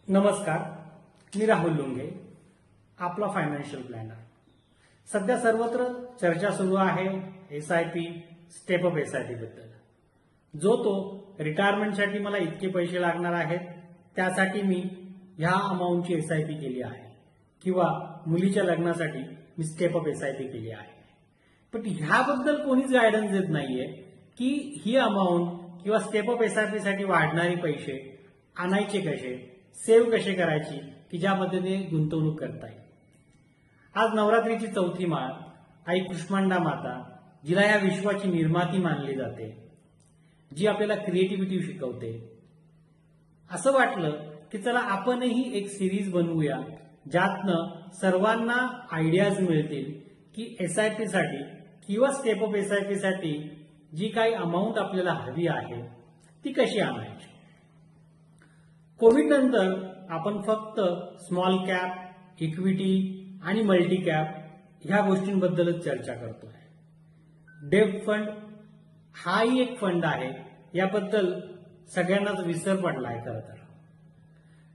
नमस्कार, मी राहुल लुंगे, आपला financial planar. सध्या सर्वत्र चर्चा सुरू आहे SIP, स्टेप अप SIP बद्दल. जो तो रिटायरमेंटसाठी मला इतके पैसे लागणार आहेत त्यासाठी मी ह्या अमाऊंटची SIP केली आहे किंवा मुलीच्या लग्नासाठी मी स्टेप अप SIP केली आहे. पण ह्याबद्दल कोणीच गायडन्स देत नाहीये की ही अमाऊंट किंवा स्टेप अप SIP साठी वाढणारे पैसे आणायचे कसे, सेव्ह कसे करायची की ज्या पद्धतीने गुंतवणूक करता येईल. आज नवरात्रीची चौथी माळ आई कुष्मांडा माता, जिला या विश्वाची निर्माती मानली जाते, जी आपल्याला क्रिएटिव्हिटी शिकवते, असं वाटलं की चला आपणही एक सिरीज बनवूया ज्यातनं सर्वांना आयडियाज मिळतील की SIP साठी किंवा स्टेप अप SIP साठी जी काही अमाऊंट आपल्याला हवी आहे ती कशी आणायची. कोविड नंतर आपण फक्त स्मॉल कॅप, इक्विटी आणि मल्टी कॅप ह्या गोष्टींबद्दलच चर्चा करतोय. डेब्ट फंड हाही एक फंड आहे, याबद्दल सगळ्यांनाच विसर पडलाय. खरं तर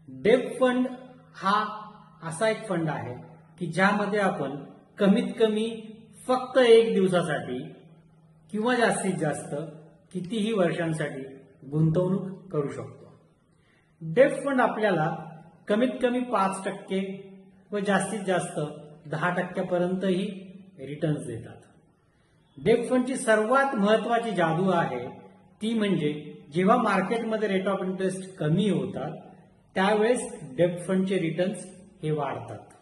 डेब्ट फंड हा असा एक फंड आहे की ज्यामध्ये आपण कमीत कमी फक्त 1 दिवसासाठी किंवा जास्तीत जास्त कितीही वर्षांसाठी गुंतवणूक करू शकतो. डेब्ट फंड आपल्याला कमीत कमी 5% व जास्तीत जास्त 10% रिटर्न्स देतात. डेब्ट फंडची सर्वात महत्वाची जादू आहे ती म्हणजे जेव्हा मार्केटमध्ये रेट ऑफ इंटरेस्ट कमी होतात त्यावेळेस डेब्ट फंडचे रिटर्न्स हे वाढतात.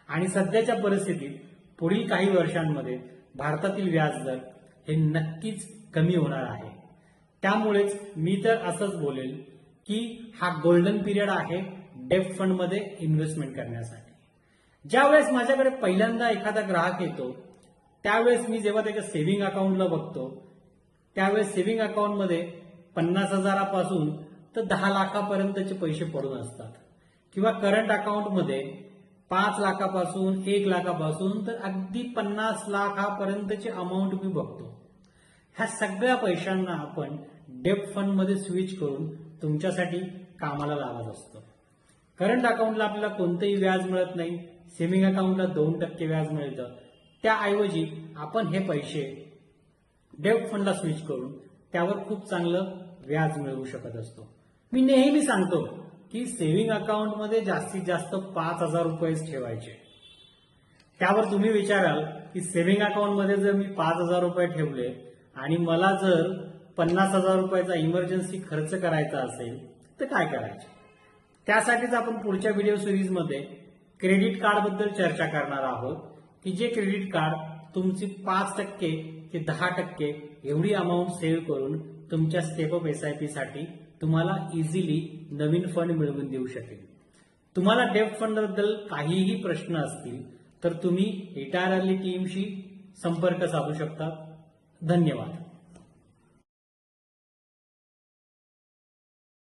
आणि सध्याच्या परिस्थितीत पुढील काही वर्षांमध्ये भारतातील व्याजदर हे नक्कीच कमी होणार आहे. त्यामुळेच मी तर असंच बोलेल की हा गोल्डन पिरियड आहे डेब्ट फंड मध्ये इन्व्हेस्टमेंट करण्यासाठी. ज्यावेळेस माझ्याकडे पहिल्यांदा एखादा ग्राहक येतो त्यावेळेस मी जेव्हा त्याच्या सेव्हिंग अकाउंटला बघतो त्यावेळेस सेव्हिंग अकाउंटमध्ये 50,000 पासून तर 10 लाखापर्यंतचे पैसे पडून असतात किंवा करंट अकाउंटमध्ये 5 लाखापासून 1 लाखापासून तर अगदी 50 लाखापर्यंतची अमाऊंट मी बघतो. ह्या सगळ्या पैशांना आपण डेब्ट फंड मध्ये स्विच करून तुमच्यासाठी कामाला लावत असतो. करंट अकाउंटला आपल्याला कोणतंही व्याज मिळत नाही, सेव्हिंग अकाउंटला 2% व्याज मिळतं. त्याऐवजी आपण हे पैसे डेब्ट फंडला स्विच करून त्यावर खूप चांगलं व्याज मिळवू शकत असतो. मी नेहमी सांगतो की सेव्हिंग अकाउंटमध्ये जास्तीत जास्त 5,000 रुपयेच ठेवायचे. त्यावर तुम्ही विचाराल की सेव्हिंग अकाउंटमध्ये जर मी 5,000 रुपये ठेवले आणि मला जर 50,000 रुपयाचा इमर्जन्सी खर्च करायचा असेल तर काय करायचे. त्यासाठीच आपण पुढच्या व्हिडिओ सिरीजमध्ये क्रेडिट कार्ड बद्दल चर्चा करणार आहोत की जे क्रेडिट कार्ड तुमची 5% ते 10% एवढी अमाऊंट सेव्ह करून तुमच्या स्टेप अप SIP साठी तुम्हाला इझिली नवीन फंड मिळवून देऊ शकेल. तुम्हाला डेब्ट फंड बद्दल काहीही प्रश्न असतील तर तुम्ही रिटायर अर्ली टीमशी संपर्क साधू शकता. धन्यवाद.